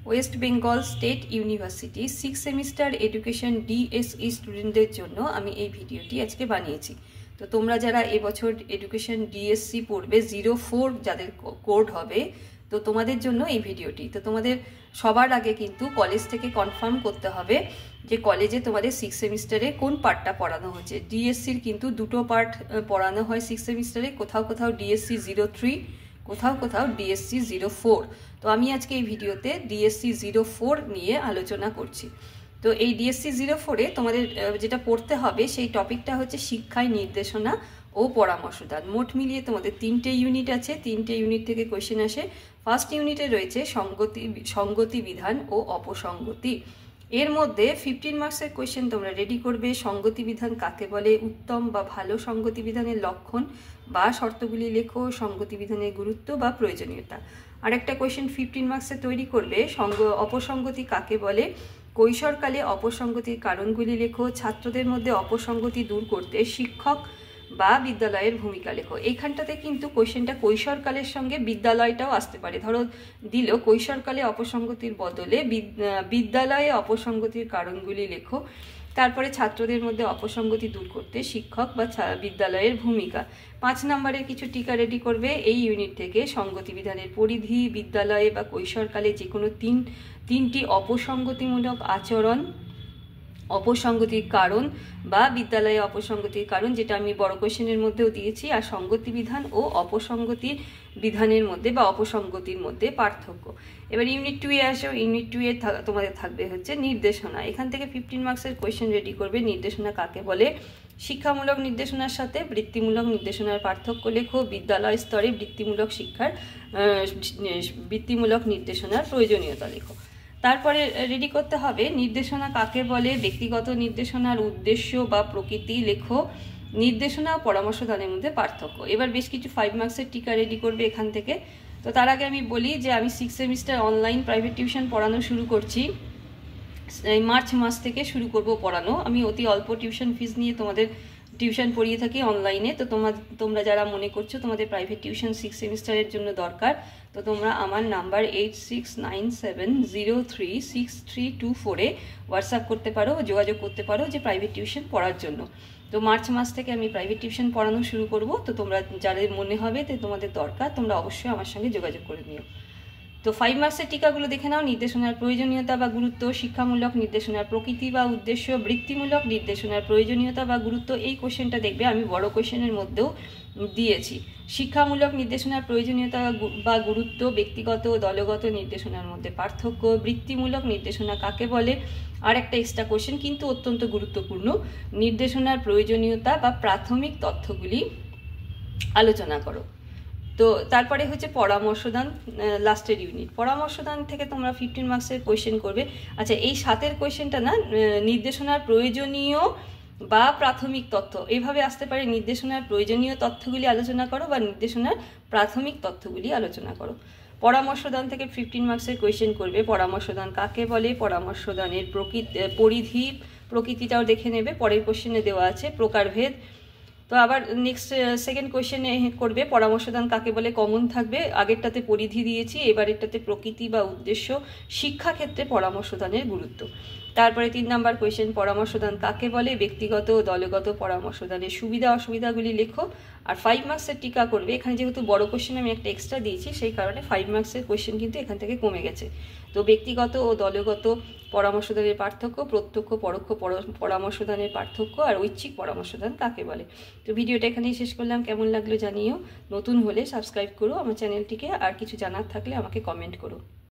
West Bengal state university 6 semester education DSE স্টুডেন্টদের জন্য আমি এই ভিডিওটি আজকে বানিয়েছি। তো তোমরা যারা এবছর এডুকেশন ডিএসসি পড়বে 04 যাদের কোড হবে, তো তোমাদের জন্য এই ভিডিওটি। তো তোমাদের সবার আগে কিন্তু কলেজ থেকে কনফার্ম করতে হবে যে কলেজে তোমাদের 6 সেমিস্টারে কোন পার্টটা পড়ানো হচ্ছে। ডিএসসির কিন্তু দুটো পার্ট পড়ানো হয় 6 সেমিস্টারে, কোথাও কোথাও ডিএসসি 03, কোথাও কোথাও ডিএসসি 04। তো আমি আজকে এই ভিডিওতে ডিএসসি 04 নিয়ে আলোচনা করছি। তো এই ডিএসসি 04-এ তোমাদের যেটা পড়তে হবে সেই টপিকটা হচ্ছে শিক্ষায় নির্দেশনা ও পরামর্শদান। মোট মিলিয়ে তোমাদের 3টে ইউনিট আছে, 3টে ইউনিট থেকে কোয়েশ্চেন আসে। ফার্স্ট ইউনিটে রয়েছে সঙ্গতি বিধান ও অপসঙ্গতি। এর মধ্যে 15 মার্কসের কোয়েশ্চেন তোমরা রেডি করবে। সঙ্গতি বিধান কাকে বলে, উত্তম বা ভালো সঙ্গতি বিধানের লক্ষণ বা শর্তগুলি লেখো, সঙ্গতি বিধানের গুরুত্ব বা প্রয়োজনীয়তা। আরেকটা কোয়েশ্চেন 15 মার্কসে তৈরি করবে, অপসঙ্গতি কাকে বলে, কৈশোরকালে অপসঙ্গতির কারণগুলি লেখো, ছাত্রদের মধ্যে অপসঙ্গতি দূর করতে শিক্ষক বা বিদ্যালয়ের ভূমিকা লেখো। এইখানটাতে কিন্তু কোয়েশ্চেনটা কৈশোরকালের সঙ্গে বিদ্যালয়টাও আসতে পারে। ধরো দিল কৈশোরকালে অপসঙ্গতির বদলে বিদ্যালয়ে অপসঙ্গতির কারণগুলি লেখো, তারপরে ছাত্রদের মধ্যে অপসঙ্গতি দূর করতে শিক্ষক বা বিদ্যালয়ের ভূমিকা। 5 নম্বরের কিছু টিকা রেডি করবে এই ইউনিট থেকে। সঙ্গতি বিধানের পরিধি, বিদ্যালয়ে বা কৈশোরকালে যে কোনো তিনটি অপসঙ্গতিমূলক আচরণ, অপসঙ্গতির কারণ বা বিদ্যালয়ে অপসঙ্গতির কারণ, যেটা আমি বড় কোয়েশ্চেনের মধ্যেও দিয়েছি। আর সঙ্গতি বিধান ও অপসঙ্গতির বিধানের মধ্যে বা অপসঙ্গতির মধ্যে পার্থক্য। এবার ইউনিট 2-এ আসো। ইউনিট 2-এ তোমাদের থাকবে হচ্ছে নির্দেশনা। এখান থেকে 15 মার্কসের কোয়েশ্চেন রেডি করবে। নির্দেশনা কাকে বলে, শিক্ষামূলক নির্দেশনার সাথে বৃত্তিমূলক নির্দেশনার পার্থক্য লেখো, বিদ্যালয় স্তরে বৃত্তিমূলক নির্দেশনার প্রয়োজনীয়তা লেখো। তারপরে রেডি করতে হবে নির্দেশনা কাকে বলে, ব্যক্তিগত নির্দেশনার উদ্দেশ্য বা প্রকৃতি লেখো, নির্দেশনা ও পরামর্শদানের মধ্যে পার্থক্য। এবার বেশ কিছু 5 মার্কসের টিকা রেডি করবে এখান থেকে। তো তার আগে আমি বলি যে আমি 6 সেমিস্টার অনলাইন প্রাইভেট টিউশন পড়ানো শুরু করছি। এই মার্চ মাস থেকে শুরু করব পড়ানো। আমি অতি অল্প টিউশন ফিস নিয়ে তোমাদের টিউশন পড়িয়ে থাকি অনলাইনে। তো তোমরা যারা মনে করছো তোমাদের প্রাইভেট টিউশন 6 সেমিস্টারের জন্য দরকার, তো তোমরা আমার নাম্বার 8697036324-এ হোয়াটসঅ্যাপ করতে পারো, যোগাযোগ করতে পারো যে প্রাইভেট টিউশন পড়ার জন্য। তো মার্চ মাস থেকে আমি প্রাইভেট টিউশন পড়ানো শুরু করব। তো তোমরা যাদের মনে হবে যে তোমাদের দরকার, তোমরা অবশ্যই আমার সঙ্গে যোগাযোগ করে নিও। তো 5 মার্কসের টিকাগুলো দেখে নাও। নির্দেশনার প্রয়োজনীয়তা বা গুরুত্ব, শিক্ষামূলক নির্দেশনার প্রকৃতি বা উদ্দেশ্য, বৃত্তিমূলক নির্দেশনার প্রয়োজনীয়তা বা গুরুত্ব। এই কোশ্চেনটা দেখবে আমি বড় কোশ্চেনের মধ্যেও দিয়েছি। শিক্ষামূলক নির্দেশনার প্রয়োজনীয়তা বা গুরুত্ব, ব্যক্তিগত ও দলগত নির্দেশনার মধ্যে পার্থক্য, বৃত্তিমূলক নির্দেশনা কাকে বলে। আর একটা এক্সট্রা কোশ্চেন কিন্তু অত্যন্ত গুরুত্বপূর্ণ, নির্দেশনার প্রয়োজনীয়তা বা প্রাথমিক তথ্যগুলি আলোচনা করো। তো তারপরে হচ্ছে পরামর্শদান, লাস্টের ইউনিট। পরামর্শদান থেকে তোমরা 15 মার্কসের কোয়েশ্চেন করবে। আচ্ছা, এই 7-এর কোয়েশ্চেনটা না নির্দেশনার প্রয়োজনীয় বা প্রাথমিক তথ্য এইভাবে আসতে পারে। নির্দেশনার প্রয়োজনীয় তথ্যগুলি আলোচনা করো বা নির্দেশনার প্রাথমিক তথ্যগুলি আলোচনা করো। পরামর্শদান থেকে 15 মার্কসের কোয়েশ্চেন করবে। পরামর্শদান কাকে বলে, পরামর্শদানের পরিধি, প্রকৃতিটাও দেখে নেবে, পরের কোয়েশ্চেনে দেওয়া আছে। প্রকারভেদ। তো আবার নেক্সট সেকেন্ড কোয়েশ্চেনে করবে পরামর্শদান কাকে বলে, কমন থাকবে। আগেরটাতে পরিধি দিয়েছি, এবারেরটাতে প্রকৃতি বা উদ্দেশ্য, শিক্ষাক্ষেত্রে পরামর্শদানের গুরুত্ব। তারপরে 3 নাম্বার কোয়েশ্চেন, পরামর্শদান কাকে বলে, ব্যক্তিগত ও দলগত পরামর্শদানের সুবিধা অসুবিধাগুলি লেখো। আর 5 মার্কসের টিকা করবে। এখানে যেহেতু বড় কোয়েশ্চেন আমি একটা এক্সট্রা দিয়েছি, সেই কারণে 5 মার্কসের কোয়েশ্চেন কিন্তু এখান থেকে কমে গেছে। তো ব্যক্তিগত ও দলগত পরামর্শদানের পার্থক্য, প্রত্যক্ষ পরোক্ষ পরামর্শদানের পার্থক্য, আর ঐচ্ছিক পরামর্শদান কাকে বলে। তো ভিডিওটা এখানেই শেষ করলাম। কেমন লাগলো জানিও। নতুন হলে সাবস্ক্রাইব করো আমার চ্যানেলটিকে, আর কিছু জানার থাকলে আমাকে কমেন্ট করো।